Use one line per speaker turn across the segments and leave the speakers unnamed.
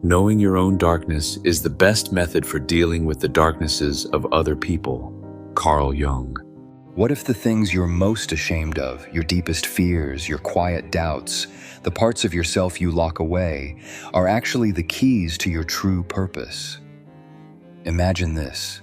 Knowing your own darkness is the best method for dealing with the darknesses of other people. Carl Jung.
What if the things you're most ashamed of, your deepest fears, your quiet doubts, the parts of yourself you lock away, are actually the keys to your true purpose? Imagine this.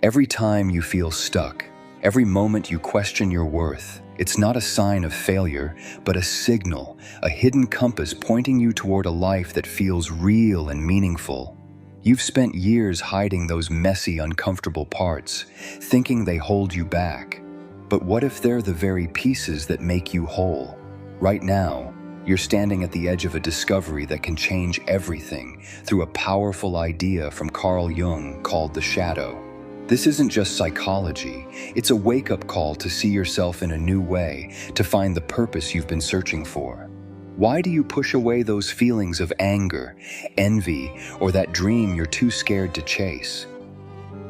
Every time you feel stuck, every moment you question your worth, it's not a sign of failure, but a signal, a hidden compass pointing you toward a life that feels real and meaningful. You've spent years hiding those messy, uncomfortable parts, thinking they hold you back. But what if they're the very pieces that make you whole? Right now, you're standing at the edge of a discovery that can change everything through a powerful idea from Carl Jung called the shadow. This isn't just psychology, it's a wake-up call to see yourself in a new way, to find the purpose you've been searching for. Why do you push away those feelings of anger, envy, or that dream you're too scared to chase?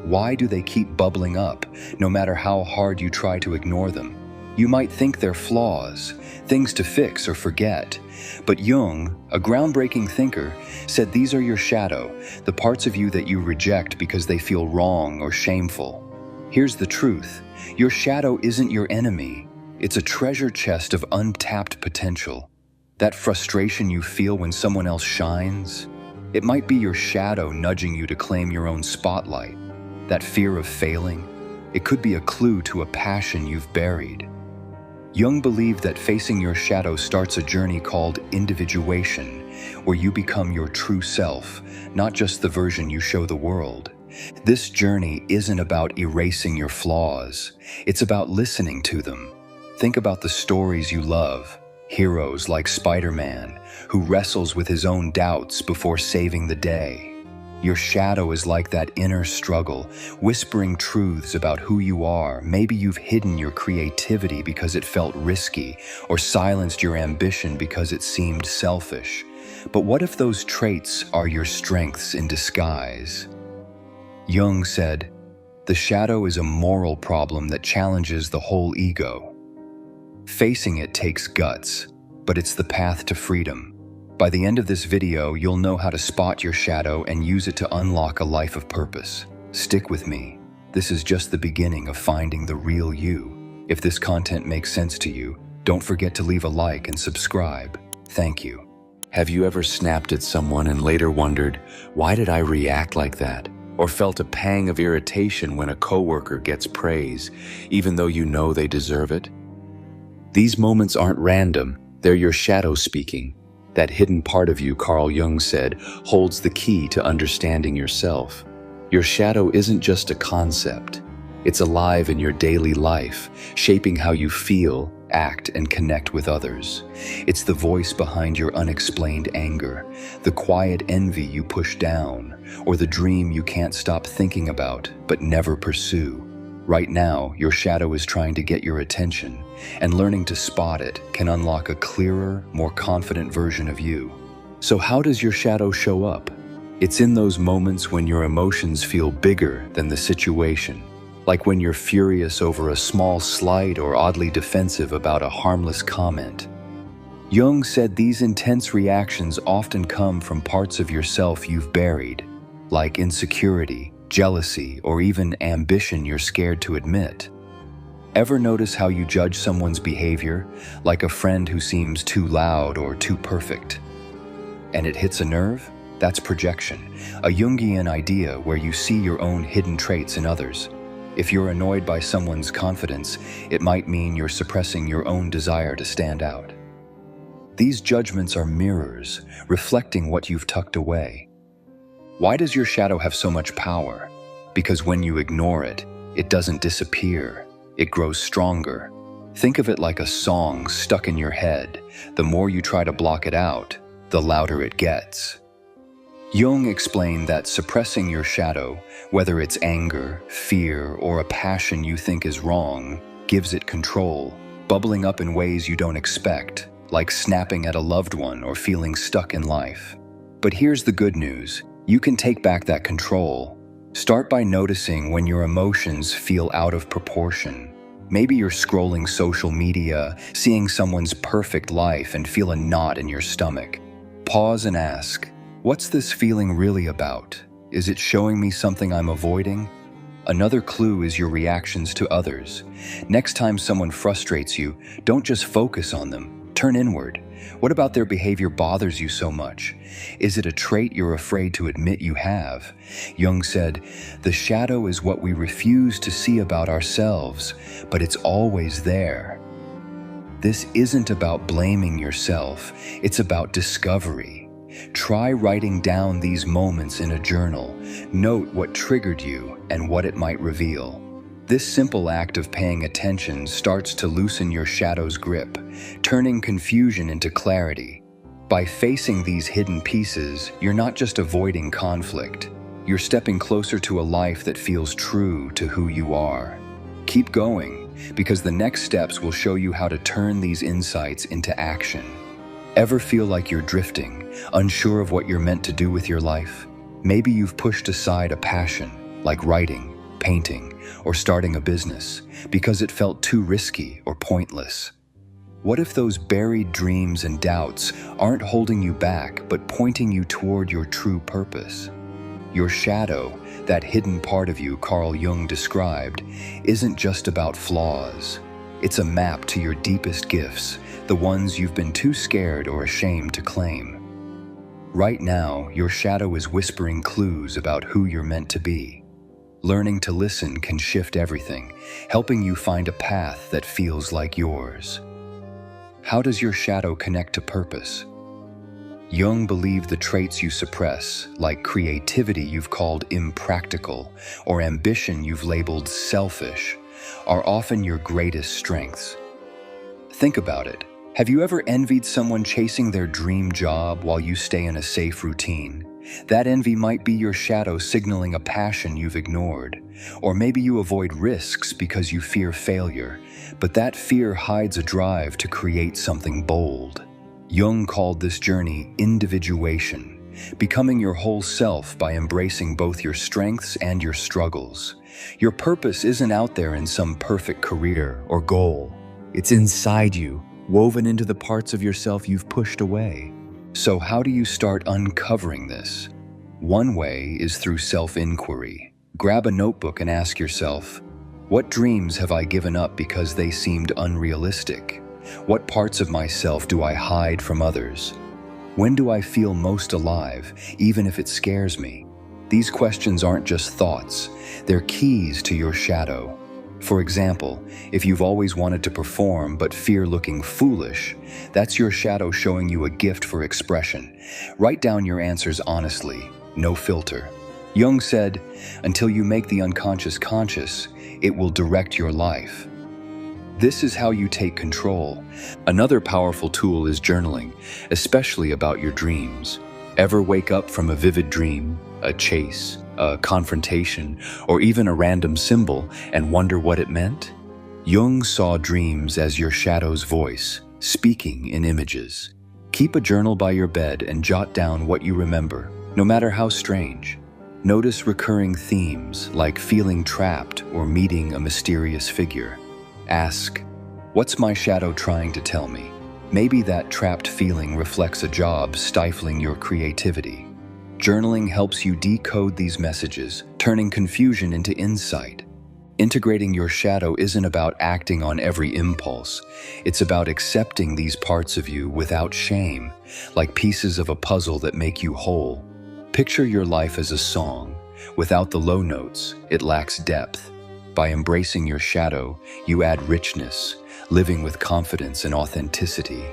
Why do they keep bubbling up, no matter how hard you try to ignore them? You might think they're flaws, things to fix or forget, but Jung, a groundbreaking thinker, said these are your shadow, the parts of you that you reject because they feel wrong or shameful. Here's the truth. Your shadow isn't your enemy. It's a treasure chest of untapped potential. That frustration you feel when someone else shines, it might be your shadow nudging you to claim your own spotlight. That fear of failing, it could be a clue to a passion you've buried. Jung believed that facing your shadow starts a journey called individuation, where you become your true self, not just the version you show the world. This journey isn't about erasing your flaws, it's about listening to them. Think about the stories you love, heroes like Spider-Man, who wrestles with his own doubts before saving the day. Your shadow is like that inner struggle, whispering truths about who you are. Maybe you've hidden your creativity because it felt risky, or silenced your ambition because it seemed selfish. But what if those traits are your strengths in disguise? Jung said, "The shadow is a moral problem that challenges the whole ego. Facing it takes guts, but it's the path to freedom." By the end of this video, you'll know how to spot your shadow and use it to unlock a life of purpose. Stick with me. This is just the beginning of finding the real you. If this content makes sense to you, don't forget to leave a like and subscribe. Thank you.
Have you ever snapped at someone and later wondered, why did I react like that? Or felt a pang of irritation when a coworker gets praise, even though you know they deserve it? These moments aren't random, they're your shadow speaking. That hidden part of you, Carl Jung said, holds the key to understanding yourself. Your shadow isn't just a concept. It's alive in your daily life, shaping how you feel, act, and connect with others. It's the voice behind your unexplained anger, the quiet envy you push down, or the dream you can't stop thinking about but never pursue. Right now, your shadow is trying to get your attention, and learning to spot it can unlock a clearer, more confident version of you. So how does your shadow show up? It's in those moments when your emotions feel bigger than the situation, like when you're furious over a small slight or oddly defensive about a harmless comment. Jung said these intense reactions often come from parts of yourself you've buried, like insecurity, jealousy, or even ambition you're scared to admit. Ever notice how you judge someone's behavior, like a friend who seems too loud or too perfect? And it hits a nerve? That's projection, a Jungian idea where you see your own hidden traits in others. If you're annoyed by someone's confidence, it might mean you're suppressing your own desire to stand out. These judgments are mirrors, reflecting what you've tucked away. Why does your shadow have so much power? Because when you ignore it, it doesn't disappear. It grows stronger. Think of it like a song stuck in your head. The more you try to block it out, the louder it gets. Jung explained that suppressing your shadow, whether it's anger, fear, or a passion you think is wrong, gives it control, bubbling up in ways you don't expect, like snapping at a loved one or feeling stuck in life. But here's the good news. You can take back that control. Start by noticing when your emotions feel out of proportion. Maybe you're scrolling social media, seeing someone's perfect life and feel a knot in your stomach. Pause and ask,
What's this feeling really about? Is it showing me something I'm avoiding? Another clue is your reactions to others. Next time someone frustrates you, don't just focus on them. Turn inward. What about their behavior bothers you so much? Is it a trait you're afraid to admit you have? Jung said, "The shadow is what we refuse to see about ourselves, but it's always there." This isn't about blaming yourself, it's about discovery. Try writing down these moments in a journal. Note what triggered you and what it might reveal. This simple act of paying attention starts to loosen your shadow's grip, turning confusion into clarity. By facing these hidden pieces, you're not just avoiding conflict. You're stepping closer to a life that feels true to who you are. Keep going, because the next steps will show you how to turn these insights into action. Ever feel like you're drifting, unsure of what you're meant to do with your life? Maybe you've pushed aside a passion, like writing, painting, or starting a business, because it felt too risky or pointless. What if those buried dreams and doubts aren't holding you back, but pointing you toward your true purpose? Your shadow, that hidden part of you Carl Jung described, isn't just about flaws. It's a map to your deepest gifts, the ones you've been too scared or ashamed to claim. Right now, your shadow is whispering clues about who you're meant to be. Learning to listen can shift everything, helping you find a path that feels like yours. How does your shadow connect to purpose? Jung believed the traits you suppress, like creativity you've called impractical, or ambition you've labeled selfish, are often your greatest strengths. Think about it. Have you ever envied someone chasing their dream job while you stay in a safe routine? That envy might be your shadow signaling a passion you've ignored. Or maybe you avoid risks because you fear failure, but that fear hides a drive to create something bold. Jung called this journey individuation, becoming your whole self by embracing both your strengths and your struggles. Your purpose isn't out there in some perfect career or goal. It's inside you, woven into the parts of yourself you've pushed away. So how do you start uncovering this? One way is through self-inquiry. Grab a notebook and ask yourself, what dreams have I given up because they seemed unrealistic? What parts of myself do I hide from others? When do I feel most alive, even if it scares me? These questions aren't just thoughts, they're keys to your shadow. For example, if you've always wanted to perform but fear looking foolish, that's your shadow showing you a gift for expression. Write down your answers honestly, no filter. Jung said, until you make the unconscious conscious, it will direct your life. This is how you take control. Another powerful tool is journaling, especially about your dreams. Ever wake up from a vivid dream, a chase, a confrontation, or even a random symbol and wonder what it meant? Jung saw dreams as your shadow's voice, speaking in images. Keep a journal by your bed and jot down what you remember, no matter how strange. Notice recurring themes like feeling trapped or meeting a mysterious figure. Ask, what's my shadow trying to tell me? Maybe that trapped feeling reflects a job stifling your creativity. Journaling helps you decode these messages, turning confusion into insight. Integrating your shadow isn't about acting on every impulse. It's about accepting these parts of you without shame, like pieces of a puzzle that make you whole. Picture your life as a song. Without the low notes, it lacks depth. By embracing your shadow, you add richness, living with confidence and authenticity.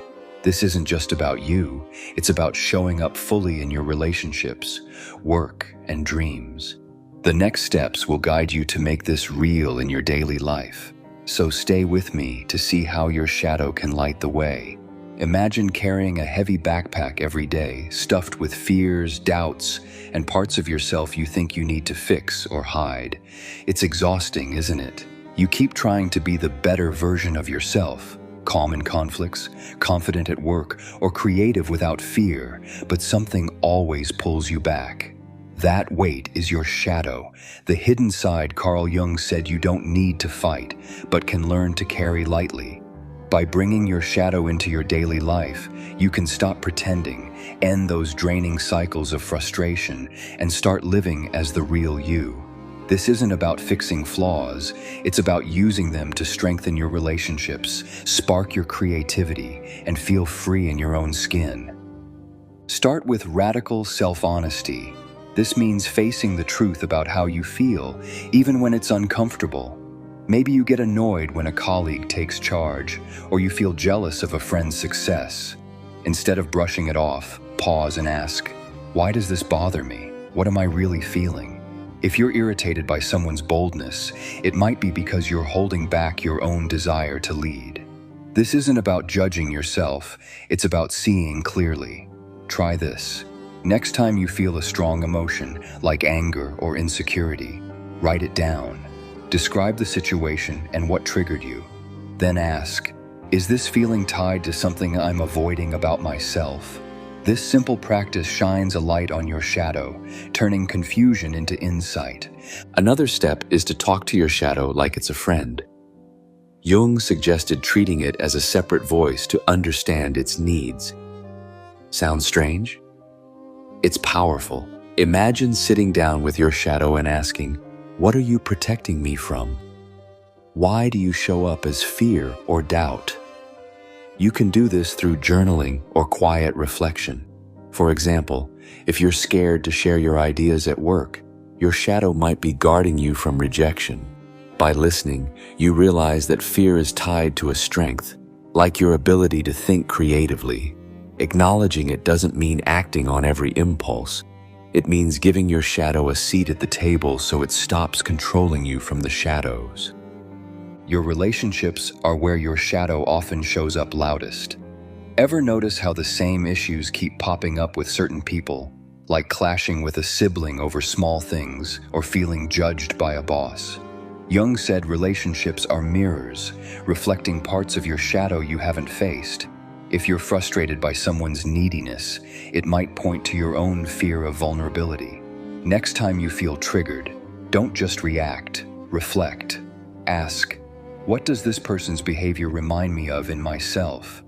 This isn't just about you, it's about showing up fully in your relationships, work, and dreams. The next steps will guide you to make this real in your daily life. So stay with me to see how your shadow can light the way. Imagine carrying a heavy backpack every day, stuffed with fears, doubts, and parts of yourself you think you need to fix or hide. It's exhausting, isn't it? You keep trying to be the better version of yourself, calm in conflicts, confident at work, or creative without fear, but something always pulls you back. That weight is your shadow, the hidden side Carl Jung said you don't need to fight, but can learn to carry lightly. By bringing your shadow into your daily life, you can stop pretending, end those draining cycles of frustration, and start living as the real you. This isn't about fixing flaws, it's about using them to strengthen your relationships, spark your creativity, and feel free in your own skin. Start with radical self-honesty. This means facing the truth about how you feel, even when it's uncomfortable. Maybe you get annoyed when a colleague takes charge, or you feel jealous of a friend's success. Instead of brushing it off, pause and ask, why does this bother me? What am I really feeling? If you're irritated by someone's boldness, it might be because you're holding back your own desire to lead. This isn't about judging yourself, it's about seeing clearly. Try this. Next time you feel a strong emotion, like anger or insecurity, write it down. Describe the situation and what triggered you. Then ask, is this feeling tied to something I'm avoiding about myself? This simple practice shines a light on your shadow, turning confusion into insight.
Another step is to talk to your shadow like it's a friend. Jung suggested treating it as a separate voice to understand its needs. Sounds strange? It's powerful. Imagine sitting down with your shadow and asking, what are you protecting me from? Why do you show up as fear or doubt? You can do this through journaling or quiet reflection. For example, if you're scared to share your ideas at work, your shadow might be guarding you from rejection. By listening, you realize that fear is tied to a strength, like your ability to think creatively. Acknowledging it doesn't mean acting on every impulse. It means giving your shadow a seat at the table so it stops controlling you from the shadows.
Your relationships are where your shadow often shows up loudest. Ever notice how the same issues keep popping up with certain people, like clashing with a sibling over small things or feeling judged by a boss? Jung said relationships are mirrors, reflecting parts of your shadow you haven't faced. If you're frustrated by someone's neediness, it might point to your own fear of vulnerability. Next time you feel triggered, don't just react, reflect. Ask, what does this person's behavior remind me of in myself?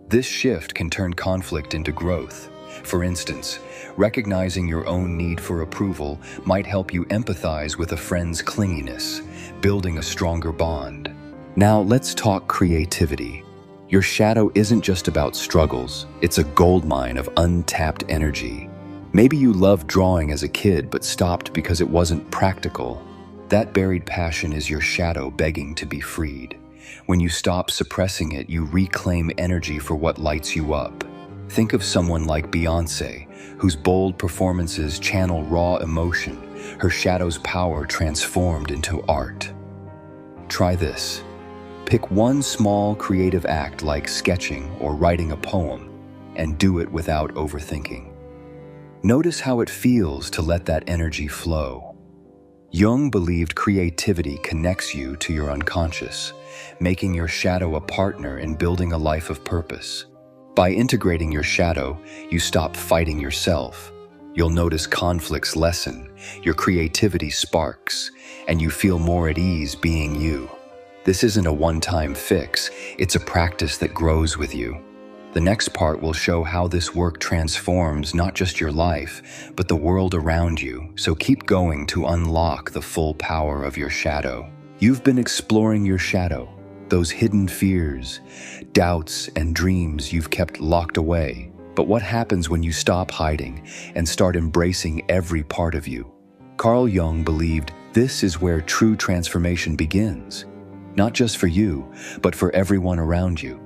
This shift can turn conflict into growth. For instance, recognizing your own need for approval might help you empathize with a friend's clinginess, building a stronger bond.
Now let's talk creativity. Your shadow isn't just about struggles, it's a goldmine of untapped energy. Maybe you loved drawing as a kid but stopped because it wasn't practical. That buried passion is your shadow begging to be freed. When you stop suppressing it, you reclaim energy for what lights you up. Think of someone like Beyoncé, whose bold performances channel raw emotion, her shadow's power transformed into art. Try this. Pick one small creative act like sketching or writing a poem, and do it without overthinking. Notice how it feels to let that energy flow. Jung believed creativity connects you to your unconscious, making your shadow a partner in building a life of purpose. By integrating your shadow, you stop fighting yourself. You'll notice conflicts lessen, your creativity sparks, and you feel more at ease being you. This isn't a one-time fix, it's a practice that grows with you. The next part will show how this work transforms not just your life, but the world around you, so keep going to unlock the full power of your shadow. You've been exploring your shadow, those hidden fears, doubts, and dreams you've kept locked away. But what happens when you stop hiding and start embracing every part of you? Carl Jung believed this is where true transformation begins. Not just for you, but for everyone around you.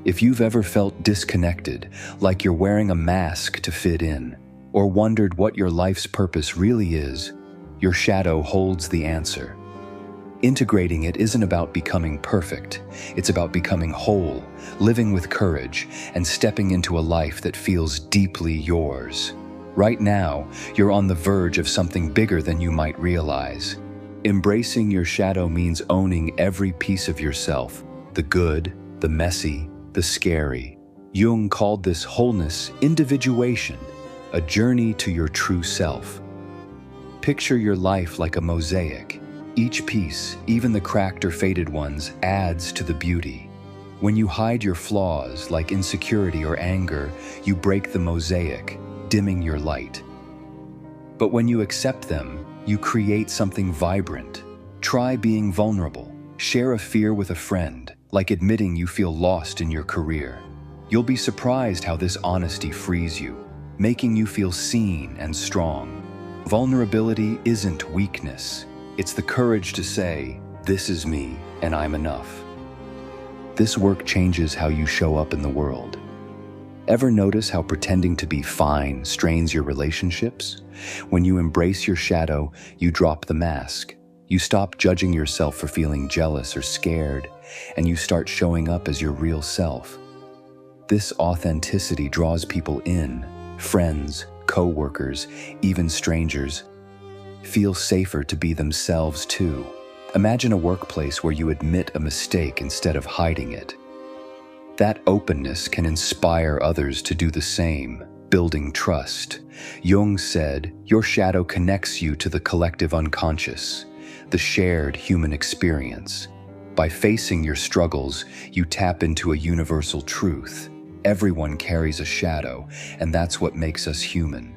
If you've ever felt disconnected, like you're wearing a mask to fit in, or wondered what your life's purpose really is, your shadow holds the answer. Integrating it isn't about becoming perfect, it's about becoming whole, living with courage, and stepping into a life that feels deeply yours. Right now, you're on the verge of something bigger than you might realize. Embracing your shadow means owning every piece of yourself, the good, the messy, the scary. Jung called this wholeness individuation, a journey to your true self. Picture your life like a mosaic. Each piece, even the cracked or faded ones, adds to the beauty.
When you hide your flaws, like insecurity or anger, you break the mosaic, dimming your light. But when you accept them, you create something vibrant. Try being vulnerable. Share a fear with a friend, like admitting you feel lost in your career. You'll be surprised how this honesty frees you, making you feel seen and strong. Vulnerability isn't weakness. It's the courage to say, "This is me, and I'm enough." This work changes how you show up in the world. Ever notice how pretending to be fine strains your relationships? When you embrace your shadow, you drop the mask. You stop judging yourself for feeling jealous or scared, and you start showing up as your real self. This authenticity draws people in, friends, co-workers, even strangers. Feel safer to be themselves too. Imagine a workplace where you admit a mistake instead of hiding it. That openness can inspire others to do the same, building trust. Jung said, "Your shadow connects you to the collective unconscious, the shared human experience." By facing your struggles, you tap into a universal truth. Everyone carries a shadow, and that's what makes us human.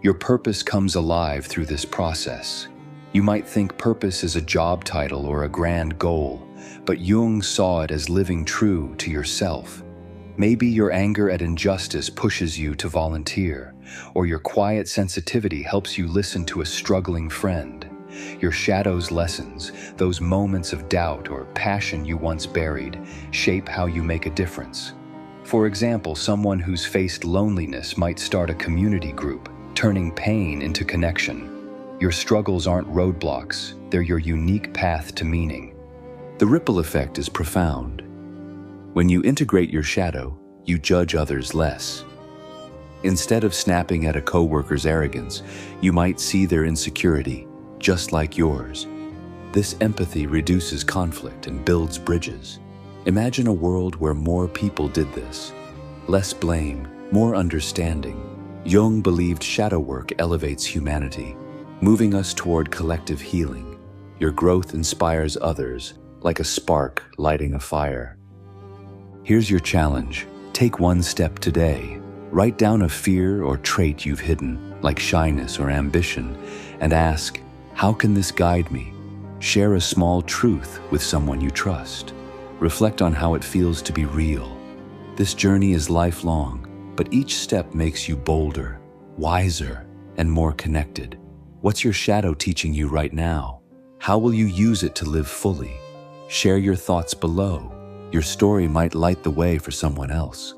Your purpose comes alive through this process. You might think purpose is a job title or a grand goal, but Jung saw it as living true to yourself. Maybe your anger at injustice pushes you to volunteer, or your quiet sensitivity helps you listen to a struggling friend. Your shadow's lessons, those moments of doubt or passion you once buried, shape how you make a difference. For example, someone who's faced loneliness might start a community group, turning pain into connection. Your struggles aren't roadblocks, they're your unique path to meaning.
The ripple effect is profound. When you integrate your shadow, you judge others less. Instead of snapping at a coworker's arrogance, you might see their insecurity, just like yours. This empathy reduces conflict and builds bridges. Imagine a world where more people did this. Less blame, more understanding. Jung believed shadow work elevates humanity, moving us toward collective healing. Your growth inspires others, like a spark lighting a fire. Here's your challenge. Take one step today. Write down a fear or trait you've hidden, like shyness or ambition, and ask, how can this guide me? Share a small truth with someone you trust. Reflect on how it feels to be real. This journey is lifelong, but each step makes you bolder, wiser, and more connected. What's your shadow teaching you right now? How will you use it to live fully? Share your thoughts below. Your story might light the way for someone else.